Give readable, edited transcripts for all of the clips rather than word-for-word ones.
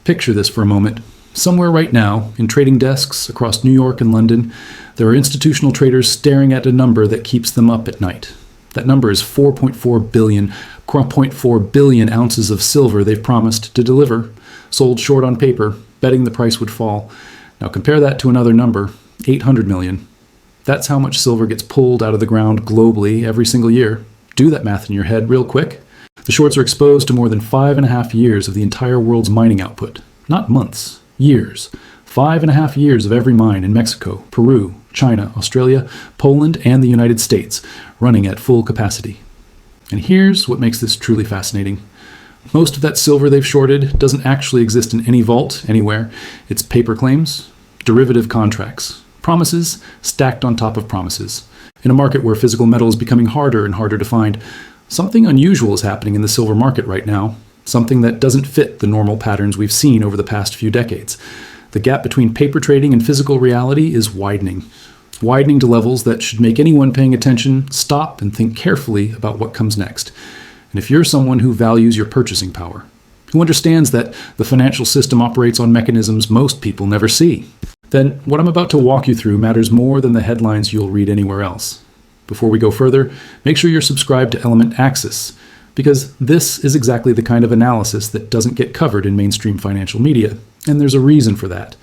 Picture this for a moment. Somewhere right now, in trading desks across New York and London, there are institutional traders staring at a number that keeps them up at night. That number is 4.4 billion ounces of silver they've promised to deliver, sold short on paper, betting the price would fall. Now compare that to another number, 800 million. That's how much silver gets pulled out of the ground globally every single year. Do that math in your head real quick. The shorts are exposed to more than 5.5 years of the entire world's mining output. Not months, years. 5.5 years of every mine in Mexico, Peru, China, Australia, Poland, and the United States running at full capacity. And here's what makes this truly fascinating. Most of that silver they've shorted doesn't actually exist in any vault anywhere. It's paper claims, derivative contracts, promises stacked on top of promises. In a market where physical metal is becoming harder and harder to find, something unusual is happening in the silver market right now. Something that doesn't fit the normal patterns we've seen over the past few decades. The gap between paper trading and physical reality is widening to levels that should make anyone paying attention stop and think carefully about what comes next. And if you're someone who values your purchasing power, who understands that the financial system operates on mechanisms most people never see, then what I'm about to walk you through matters more than the headlines you'll read anywhere else. Before we go further, make sure you're subscribed to Element Axis, because this is exactly the kind of analysis that doesn't get covered in mainstream financial media, and there's a reason for that.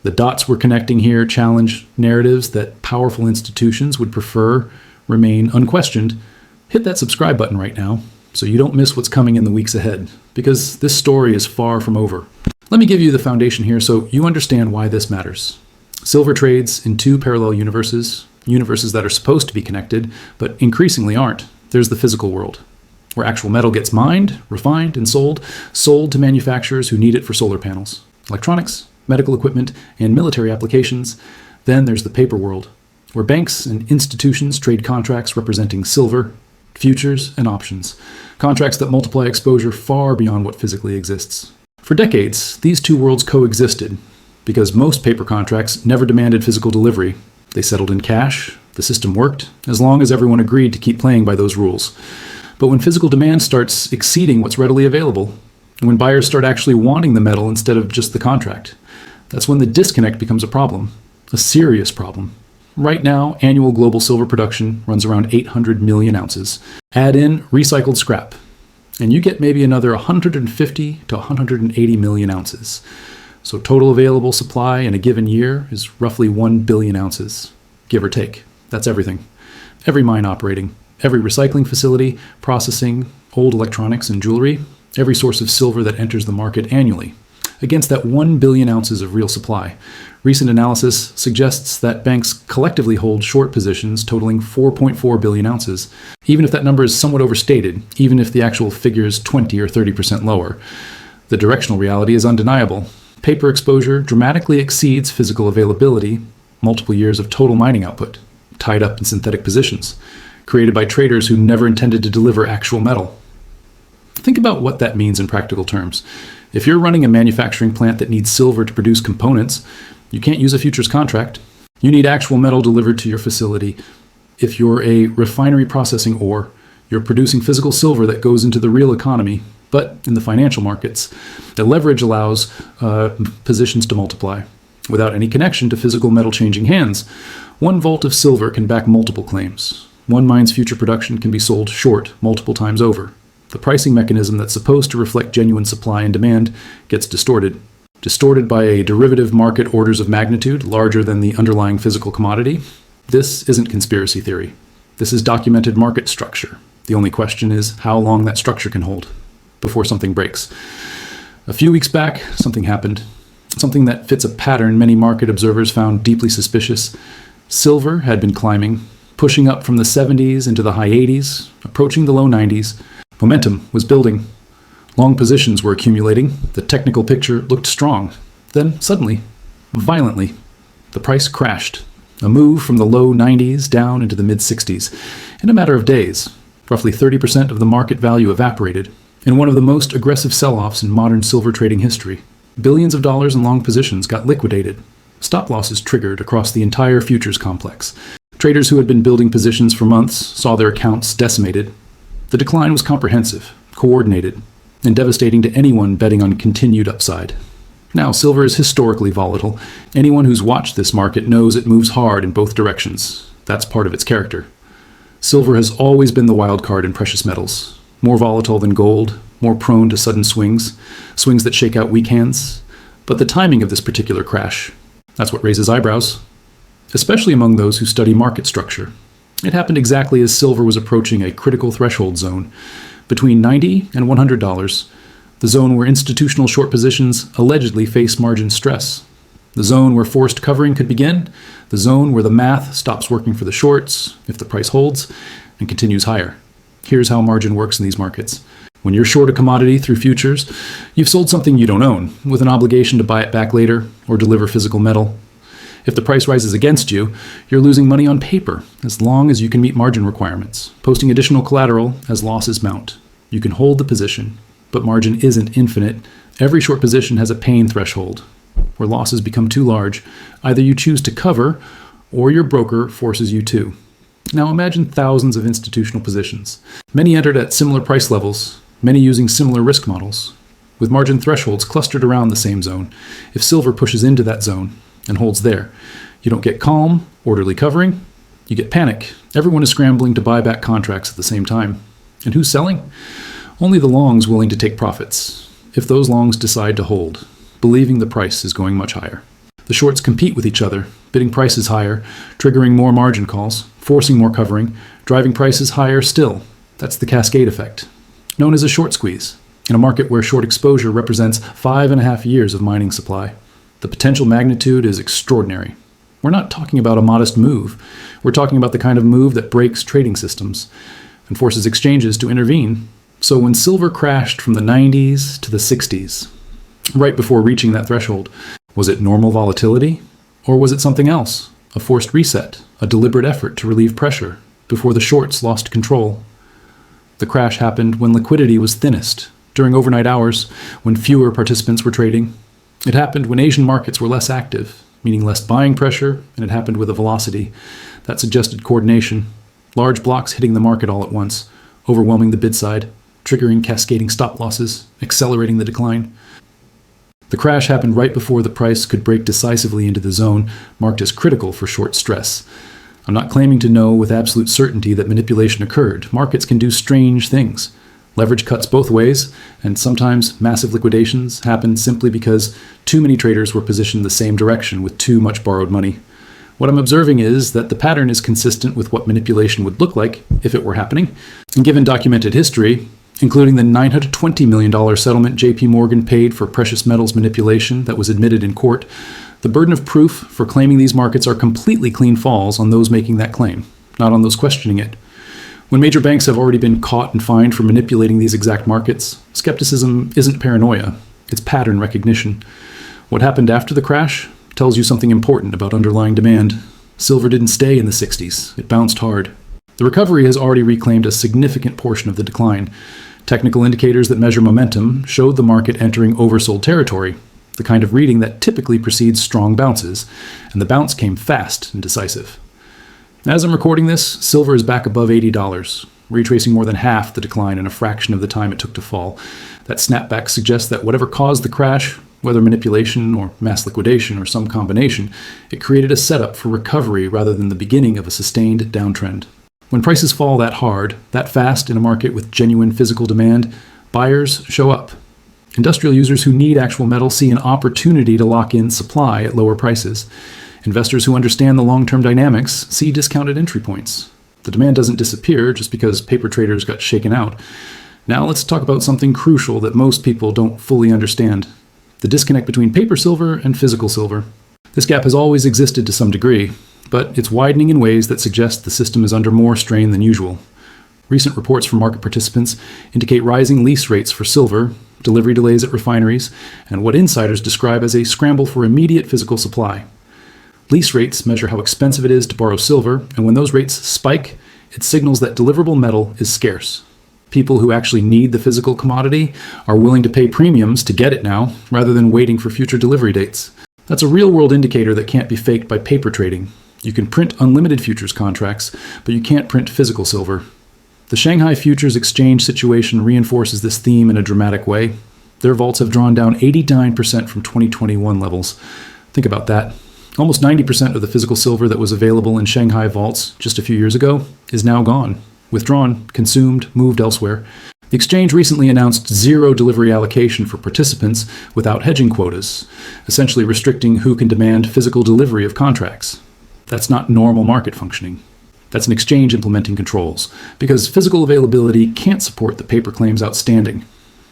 The dots we're connecting here challenge narratives that powerful institutions would prefer remain unquestioned. Hit that subscribe button right now so you don't miss what's coming in the weeks ahead, because this story is far from over. Let me give you the foundation here so you understand why this matters. Silver trades in two parallel universes that are supposed to be connected, but increasingly aren't. There's the physical world, where actual metal gets mined, refined, and sold to manufacturers who need it for solar panels, electronics, medical equipment, and military applications. Then there's the paper world, where banks and institutions trade contracts representing silver, futures, and options, contracts that multiply exposure far beyond what physically exists. For decades, these two worlds coexisted, because most paper contracts never demanded physical delivery. They settled in cash, the system worked, as long as everyone agreed to keep playing by those rules. But when physical demand starts exceeding what's readily available, and when buyers start actually wanting the metal instead of just the contract, that's when the disconnect becomes a problem, a serious problem. Right now, annual global silver production runs around 800 million ounces. Add in recycled scrap, and you get maybe another 150 to 180 million ounces. So total available supply in a given year is roughly 1 billion ounces, give or take. That's everything. Every mine operating, every recycling facility, processing old electronics and jewelry, every source of silver that enters the market annually. Against that 1 billion ounces of real supply, recent analysis suggests that banks collectively hold short positions totaling 4.4 billion ounces, even if that number is somewhat overstated, even if the actual figure is 20 or 30% lower. The directional reality is undeniable. Paper exposure dramatically exceeds physical availability, multiple years of total mining output, tied up in synthetic positions, created by traders who never intended to deliver actual metal. Think about what that means in practical terms. If you're running a manufacturing plant that needs silver to produce components, you can't use a futures contract. You need actual metal delivered to your facility. If you're a refinery processing ore, you're producing physical silver that goes into the real economy. But in the financial markets, the leverage allows positions to multiply without any connection to physical metal changing hands. One vault of silver can back multiple claims. One mine's future production can be sold short multiple times over. The pricing mechanism that's supposed to reflect genuine supply and demand gets distorted. Distorted by a derivative market orders of magnitude larger than the underlying physical commodity. This isn't conspiracy theory. This is documented market structure. The only question is how long that structure can hold before something breaks. A few weeks back, something happened. Something that fits a pattern many market observers found deeply suspicious. Silver had been climbing, pushing up from the 70s into the high 80s, approaching the low 90s. Momentum was building. Long positions were accumulating. The technical picture looked strong. Then, suddenly, violently, the price crashed. A move from the low 90s down into the mid-60s. In a matter of days, roughly 30% of the market value evaporated in one of the most aggressive sell-offs in modern silver trading history. Billions of dollars in long positions got liquidated. Stop losses triggered across the entire futures complex. Traders who had been building positions for months saw their accounts decimated. The decline was comprehensive, coordinated, and devastating to anyone betting on continued upside. Now, silver is historically volatile. Anyone who's watched this market knows it moves hard in both directions. That's part of its character. Silver has always been the wild card in precious metals. More volatile than gold, more prone to sudden swings that shake out weak hands. But the timing of this particular crash, that's what raises eyebrows, especially among those who study market structure. It happened exactly as silver was approaching a critical threshold zone, between $90 and $100, the zone where institutional short positions allegedly face margin stress, the zone where forced covering could begin, the zone where the math stops working for the shorts if the price holds and continues higher. Here's how margin works in these markets. When you're short a commodity through futures, you've sold something you don't own, with an obligation to buy it back later or deliver physical metal. If the price rises against you, you're losing money on paper, as long as you can meet margin requirements, posting additional collateral as losses mount. You can hold the position, but margin isn't infinite. Every short position has a pain threshold, where losses become too large. Either you choose to cover, or your broker forces you to. Now imagine thousands of institutional positions, many entered at similar price levels, many using similar risk models, with margin thresholds clustered around the same zone. If silver pushes into that zone and holds there, you don't get calm, orderly covering, you get panic. Everyone is scrambling to buy back contracts at the same time. And who's selling? Only the longs willing to take profits, if those longs decide to hold, believing the price is going much higher. The shorts compete with each other, bidding prices higher, triggering more margin calls, forcing more covering, driving prices higher still. That's the cascade effect, known as a short squeeze, in a market where short exposure represents 5.5 years of mining supply. The potential magnitude is extraordinary. We're not talking about a modest move. We're talking about the kind of move that breaks trading systems and forces exchanges to intervene. So when silver crashed from the 90s to the 60s, right before reaching that threshold, was it normal volatility? Or was it something else? A forced reset, a deliberate effort to relieve pressure before the shorts lost control? The crash happened when liquidity was thinnest, during overnight hours, when fewer participants were trading. It happened when Asian markets were less active, meaning less buying pressure, and it happened with a velocity that suggested coordination, large blocks hitting the market all at once, overwhelming the bid side, triggering cascading stop losses, accelerating the decline. The crash happened right before the price could break decisively into the zone marked as critical for short stress. I'm not claiming to know with absolute certainty that manipulation occurred. Markets can do strange things. Leverage cuts both ways, and sometimes massive liquidations happen simply because too many traders were positioned the same direction with too much borrowed money. What I'm observing is that the pattern is consistent with what manipulation would look like if it were happening. And given documented history, including the $920 million settlement JP Morgan paid for precious metals manipulation that was admitted in court, the burden of proof for claiming these markets are completely clean falls on those making that claim, not on those questioning it. When major banks have already been caught and fined for manipulating these exact markets, skepticism isn't paranoia, it's pattern recognition. What happened after the crash tells you something important about underlying demand. Silver didn't stay in the 60s, it bounced hard. The recovery has already reclaimed a significant portion of the decline. Technical indicators that measure momentum showed the market entering oversold territory, the kind of reading that typically precedes strong bounces, and the bounce came fast and decisive. As I'm recording this, silver is back above $80, retracing more than half the decline in a fraction of the time it took to fall. That snapback suggests that whatever caused the crash, whether manipulation or mass liquidation or some combination, it created a setup for recovery rather than the beginning of a sustained downtrend. When prices fall that hard, that fast in a market with genuine physical demand, buyers show up. Industrial users who need actual metal see an opportunity to lock in supply at lower prices. Investors who understand the long-term dynamics see discounted entry points. The demand doesn't disappear just because paper traders got shaken out. Now let's talk about something crucial that most people don't fully understand: the disconnect between paper silver and physical silver. This gap has always existed to some degree, but it's widening in ways that suggest the system is under more strain than usual. Recent reports from market participants indicate rising lease rates for silver, delivery delays at refineries, and what insiders describe as a scramble for immediate physical supply. Lease rates measure how expensive it is to borrow silver, and when those rates spike, it signals that deliverable metal is scarce. People who actually need the physical commodity are willing to pay premiums to get it now, rather than waiting for future delivery dates. That's a real-world indicator that can't be faked by paper trading. You can print unlimited futures contracts, but you can't print physical silver. The Shanghai Futures Exchange situation reinforces this theme in a dramatic way. Their vaults have drawn down 89% from 2021 levels. Think about that. Almost 90% of the physical silver that was available in Shanghai vaults just a few years ago is now gone, withdrawn, consumed, moved elsewhere. The exchange recently announced zero delivery allocation for participants without hedging quotas, essentially restricting who can demand physical delivery of contracts. That's not normal market functioning. That's an exchange implementing controls, because physical availability can't support the paper claims outstanding.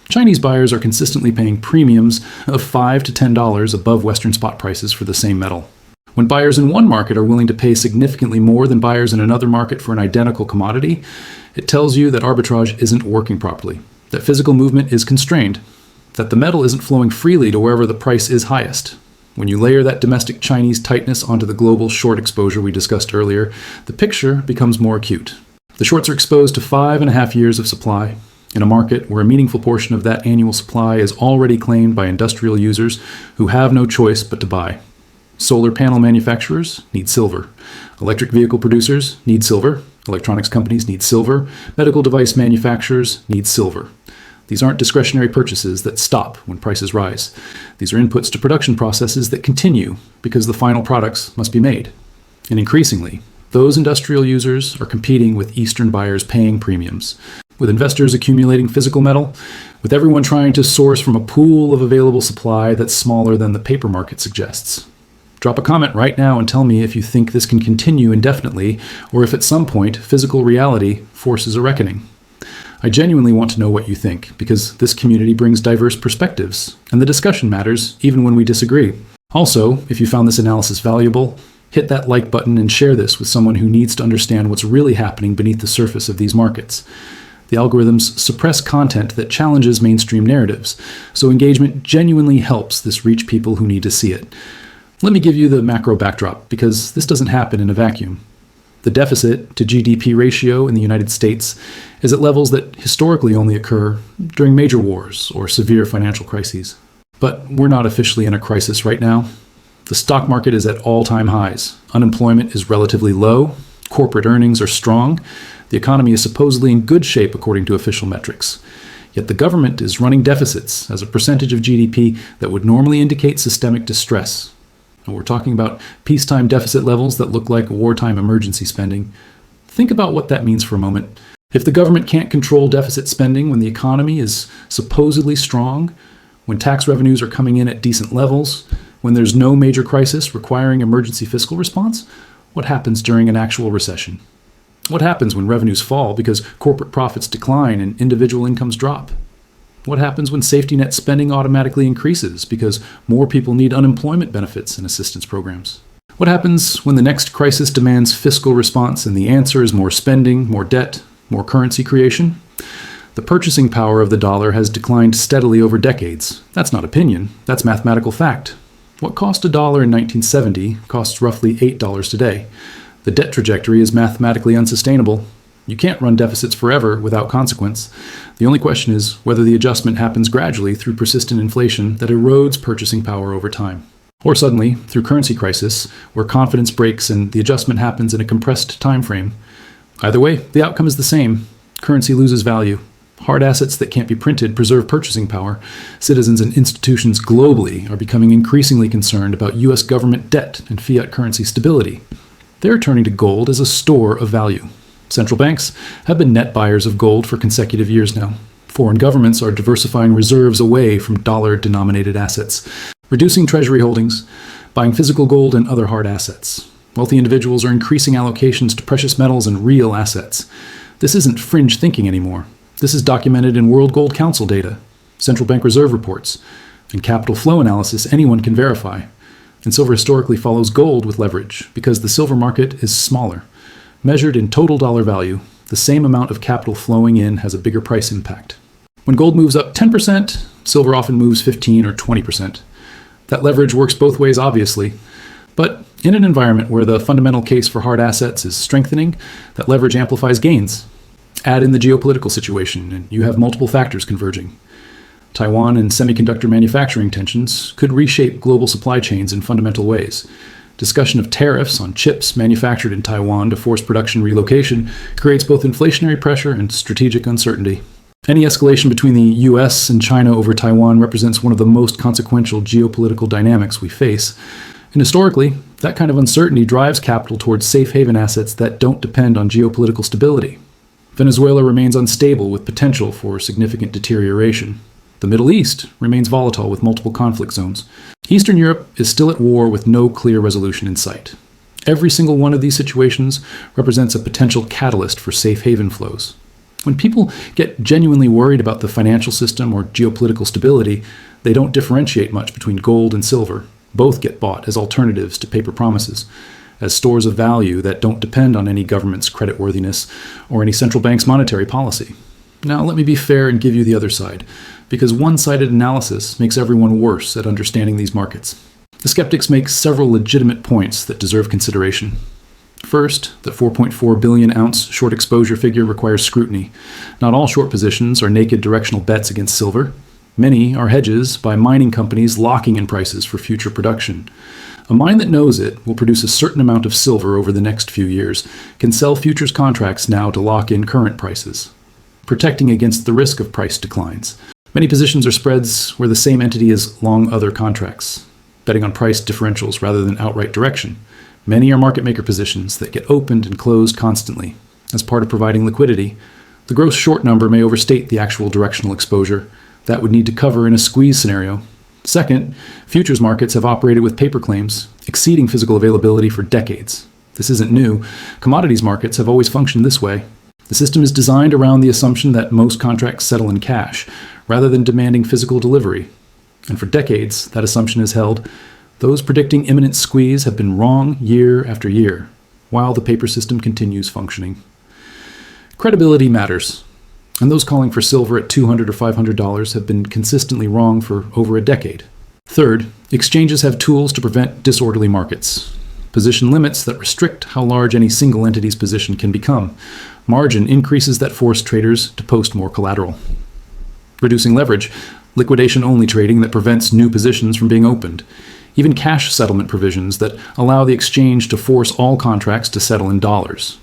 Chinese buyers are consistently paying premiums of $5 to $10 above Western spot prices for the same metal. When buyers in one market are willing to pay significantly more than buyers in another market for an identical commodity, it tells you that arbitrage isn't working properly, that physical movement is constrained, that the metal isn't flowing freely to wherever the price is highest. When you layer that domestic Chinese tightness onto the global short exposure we discussed earlier, the picture becomes more acute. The shorts are exposed to 5.5 years of supply, in a market where a meaningful portion of that annual supply is already claimed by industrial users who have no choice but to buy. Solar panel manufacturers need silver. Electric vehicle producers need silver. Electronics companies need silver. Medical device manufacturers need silver. These aren't discretionary purchases that stop when prices rise. These are inputs to production processes that continue because the final products must be made. And increasingly, those industrial users are competing with Eastern buyers paying premiums, with investors accumulating physical metal, with everyone trying to source from a pool of available supply that's smaller than the paper market suggests. Drop a comment right now and tell me if you think this can continue indefinitely, or if at some point physical reality forces a reckoning. I genuinely want to know what you think, because this community brings diverse perspectives, and the discussion matters even when we disagree. Also, if you found this analysis valuable, hit that like button and share this with someone who needs to understand what's really happening beneath the surface of these markets. The algorithms suppress content that challenges mainstream narratives, so engagement genuinely helps this reach people who need to see it. Let me give you the macro backdrop, because this doesn't happen in a vacuum. The deficit to GDP ratio in the United States is at levels that historically only occur during major wars or severe financial crises. But we're not officially in a crisis right now. The stock market is at all-time highs. Unemployment is relatively low. Corporate earnings are strong. The economy is supposedly in good shape according to official metrics. Yet the government is running deficits as a percentage of GDP that would normally indicate systemic distress. And we're talking about peacetime deficit levels that look like wartime emergency spending. Think about what that means for a moment. If the government can't control deficit spending when the economy is supposedly strong, when tax revenues are coming in at decent levels, when there's no major crisis requiring emergency fiscal response, what happens during an actual recession? What happens when revenues fall because corporate profits decline and individual incomes drop? What happens when safety net spending automatically increases because more people need unemployment benefits and assistance programs? What happens when the next crisis demands fiscal response and the answer is more spending, more debt, more currency creation? The purchasing power of the dollar has declined steadily over decades. That's not opinion, that's mathematical fact. What cost $1 in 1970 costs roughly $8 today. The debt trajectory is mathematically unsustainable. You can't run deficits forever without consequence. The only question is whether the adjustment happens gradually through persistent inflation that erodes purchasing power over time, or suddenly through currency crisis, where confidence breaks and the adjustment happens in a compressed time frame. Either way, the outcome is the same. Currency loses value. Hard assets that can't be printed preserve purchasing power. Citizens and institutions globally are becoming increasingly concerned about U.S. government debt and fiat currency stability. They're turning to gold as a store of value. Central banks have been net buyers of gold for consecutive years now. Foreign governments are diversifying reserves away from dollar-denominated assets, reducing treasury holdings, buying physical gold and other hard assets. Wealthy individuals are increasing allocations to precious metals and real assets. This isn't fringe thinking anymore. This is documented in World Gold Council data, central bank reserve reports, and capital flow analysis anyone can verify. And silver historically follows gold with leverage because the silver market is smaller. Measured in total dollar value, the same amount of capital flowing in has a bigger price impact. When gold moves up 10%, silver often moves 15 or 20%. That leverage works both ways, obviously. But in an environment where the fundamental case for hard assets is strengthening, that leverage amplifies gains. Add in the geopolitical situation, and you have multiple factors converging. Taiwan and semiconductor manufacturing tensions could reshape global supply chains in fundamental ways. Discussion of tariffs on chips manufactured in Taiwan to force production relocation creates both inflationary pressure and strategic uncertainty. Any escalation between the US and China over Taiwan represents one of the most consequential geopolitical dynamics we face. And historically, that kind of uncertainty drives capital towards safe haven assets that don't depend on geopolitical stability. Venezuela remains unstable with potential for significant deterioration. The Middle East remains volatile with multiple conflict zones. Eastern Europe is still at war with no clear resolution in sight. Every single one of these situations represents a potential catalyst for safe haven flows. When people get genuinely worried about the financial system or geopolitical stability, they don't differentiate much between gold and silver. Both get bought as alternatives to paper promises, as stores of value that don't depend on any government's creditworthiness or any central bank's monetary policy. Now, let me be fair and give you the other side, because one-sided analysis makes everyone worse at understanding these markets. The skeptics make several legitimate points that deserve consideration. First, the 4.4 billion ounce short exposure figure requires scrutiny. Not all short positions are naked directional bets against silver. Many are hedges by mining companies locking in prices for future production. A mine that knows it will produce a certain amount of silver over the next few years can sell futures contracts now to lock in current prices, protecting against the risk of price declines. Many positions are spreads where the same entity is long other contracts, betting on price differentials rather than outright direction. Many are market maker positions that get opened and closed constantly. As part of providing liquidity, the gross short number may overstate the actual directional exposure that would need to cover in a squeeze scenario. Second, futures markets have operated with paper claims exceeding physical availability for decades. This isn't new. Commodities markets have always functioned this way. The system is designed around the assumption that most contracts settle in cash, rather than demanding physical delivery. And for decades, that assumption is held. Those predicting imminent squeeze have been wrong year after year, while the paper system continues functioning. Credibility matters, and those calling for silver at $200 or $500 have been consistently wrong for over a decade. Third, exchanges have tools to prevent disorderly markets. Position limits that restrict how large any single entity's position can become. Margin increases that force traders to post more collateral. Reducing leverage, liquidation-only trading that prevents new positions from being opened. Even cash settlement provisions that allow the exchange to force all contracts to settle in dollars,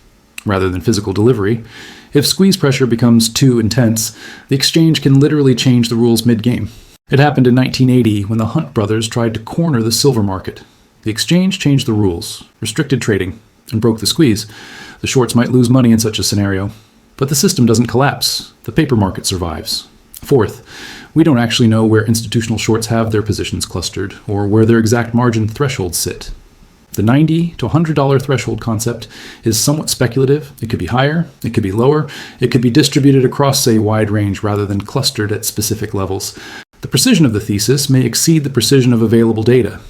rather than physical delivery. If squeeze pressure becomes too intense, the exchange can literally change the rules mid-game. It happened in 1980 when the Hunt brothers tried to corner the silver market. The exchange changed the rules, restricted trading, and broke the squeeze. The shorts might lose money in such a scenario, but the system doesn't collapse. The paper market survives. Fourth, we don't actually know where institutional shorts have their positions clustered or where their exact margin thresholds sit. The $90 to $100 threshold concept is somewhat speculative. It could be higher, it could be lower, it could be distributed across a wide range rather than clustered at specific levels. The precision of the thesis may exceed the precision of available data.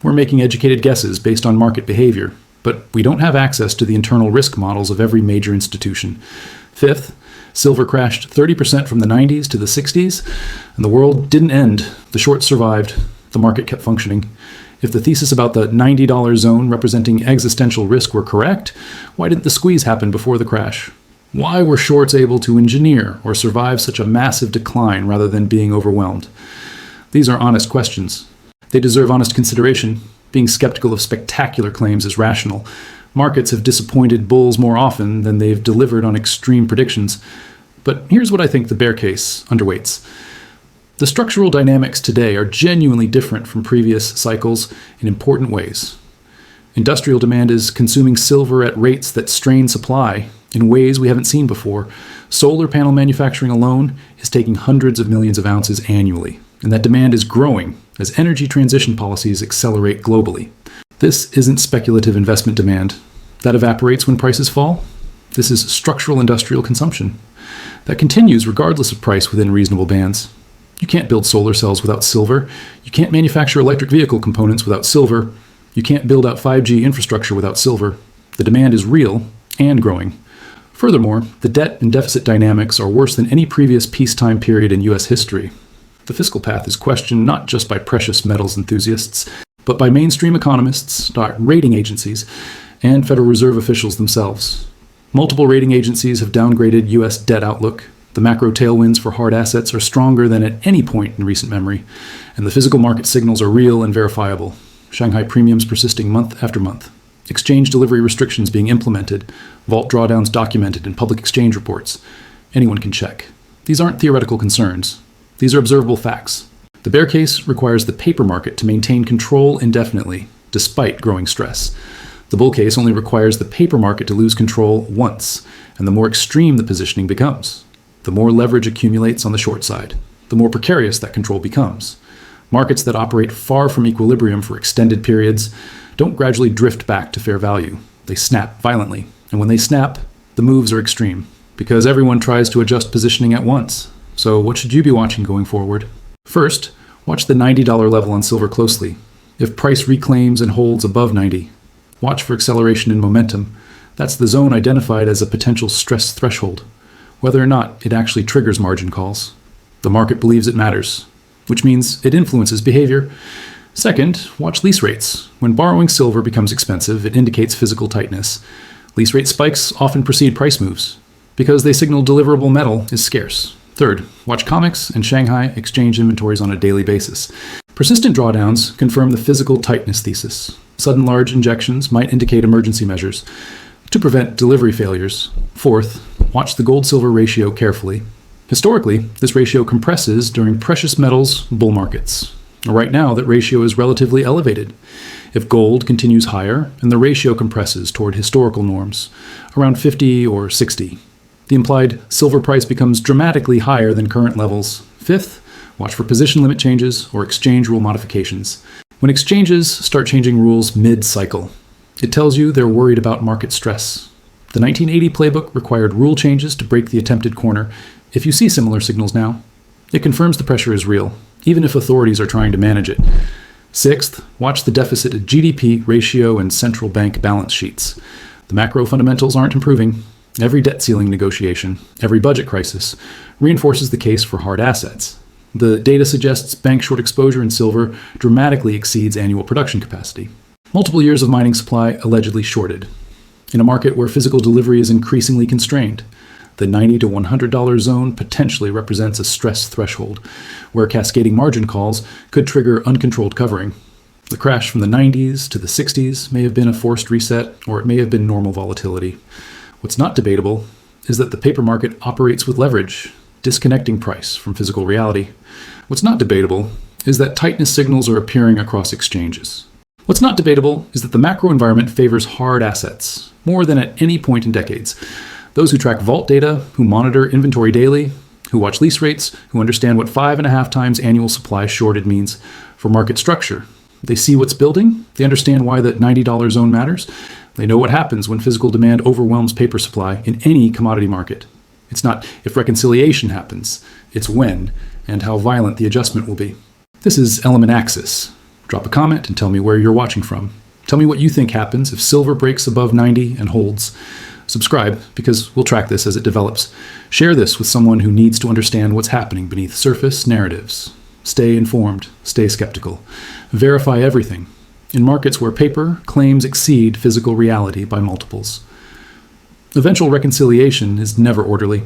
We're making educated guesses based on market behavior, but we don't have access to the internal risk models of every major institution. Fifth, silver crashed 30% from the 90s to the 60s, and the world didn't end. The shorts survived. The market kept functioning. If the thesis about the $90 zone representing existential risk were correct, why didn't the squeeze happen before the crash? Why were shorts able to engineer or survive such a massive decline rather than being overwhelmed? These are honest questions. They deserve honest consideration. Being skeptical of spectacular claims is rational. Markets have disappointed bulls more often than they've delivered on extreme predictions. But here's what I think the bear case underweights. The structural dynamics today are genuinely different from previous cycles in important ways. Industrial demand is consuming silver at rates that strain supply in ways we haven't seen before. Solar panel manufacturing alone is taking hundreds of millions of ounces annually, and that demand is growing as energy transition policies accelerate globally. This isn't speculative investment demand. That evaporates when prices fall. This is structural industrial consumption. That continues regardless of price within reasonable bands. You can't build solar cells without silver. You can't manufacture electric vehicle components without silver. You can't build out 5G infrastructure without silver. The demand is real and growing. Furthermore, the debt and deficit dynamics are worse than any previous peacetime period in U.S. history. The fiscal path is questioned not just by precious metals enthusiasts, but by mainstream economists, rating agencies, and Federal Reserve officials themselves. Multiple rating agencies have downgraded U.S. debt outlook. The macro tailwinds for hard assets are stronger than at any point in recent memory, and the physical market signals are real and verifiable. Shanghai premiums persisting month after month. Exchange delivery restrictions being implemented. Vault drawdowns documented in public exchange reports. Anyone can check. These aren't theoretical concerns. These are observable facts. The bear case requires the paper market to maintain control indefinitely, despite growing stress. The bull case only requires the paper market to lose control once, and the more extreme the positioning becomes, the more leverage accumulates on the short side, the more precarious that control becomes. Markets that operate far from equilibrium for extended periods don't gradually drift back to fair value. They snap violently, and when they snap, the moves are extreme, because everyone tries to adjust positioning at once. So what should you be watching going forward? First, watch the $90 level on silver closely. If price reclaims and holds above 90, watch for acceleration in momentum. That's the zone identified as a potential stress threshold, whether or not it actually triggers margin calls. The market believes it matters, which means it influences behavior. Second, watch lease rates. When borrowing silver becomes expensive, it indicates physical tightness. Lease rate spikes often precede price moves, because they signal deliverable metal is scarce. Third, watch COMEX and Shanghai exchange inventories on a daily basis. Persistent drawdowns confirm the physical tightness thesis. Sudden large injections might indicate emergency measures to prevent delivery failures. Fourth, watch the gold-silver ratio carefully. Historically, this ratio compresses during precious metals bull markets. Right now, that ratio is relatively elevated. If gold continues higher, and the ratio compresses toward historical norms, around 50 or 60, the implied silver price becomes dramatically higher than current levels. Fifth, watch for position limit changes or exchange rule modifications. When exchanges start changing rules mid-cycle, it tells you they're worried about market stress. The 1980 playbook required rule changes to break the attempted corner. If you see similar signals now, it confirms the pressure is real, even if authorities are trying to manage it. Sixth, watch the deficit to GDP ratio and central bank balance sheets. The macro fundamentals aren't improving. Every debt ceiling negotiation, every budget crisis, reinforces the case for hard assets. The data suggests bank short exposure in silver dramatically exceeds annual production capacity. Multiple years of mining supply allegedly shorted. In a market where physical delivery is increasingly constrained, the $90 to $100 zone potentially represents a stress threshold, where cascading margin calls could trigger uncontrolled covering. The crash from the 90s to the 60s may have been a forced reset, or it may have been normal volatility. What's not debatable is that the paper market operates with leverage, disconnecting price from physical reality. What's not debatable is that tightness signals are appearing across exchanges. What's not debatable is that the macro environment favors hard assets more than at any point in decades. Those who track vault data, who monitor inventory daily, who watch lease rates, who understand what 5.5 times annual supply shorted means for market structure. They see what's building, they understand why the $90 zone matters, they know what happens when physical demand overwhelms paper supply in any commodity market. It's not if reconciliation happens, it's when and how violent the adjustment will be. This is Element Axis. Drop a comment and tell me where you're watching from. Tell me what you think happens if silver breaks above 90 and holds. Subscribe, because we'll track this as it develops. Share this with someone who needs to understand what's happening beneath surface narratives. Stay informed, stay skeptical. Verify everything. In markets where paper claims exceed physical reality by multiples. Eventual reconciliation is never orderly.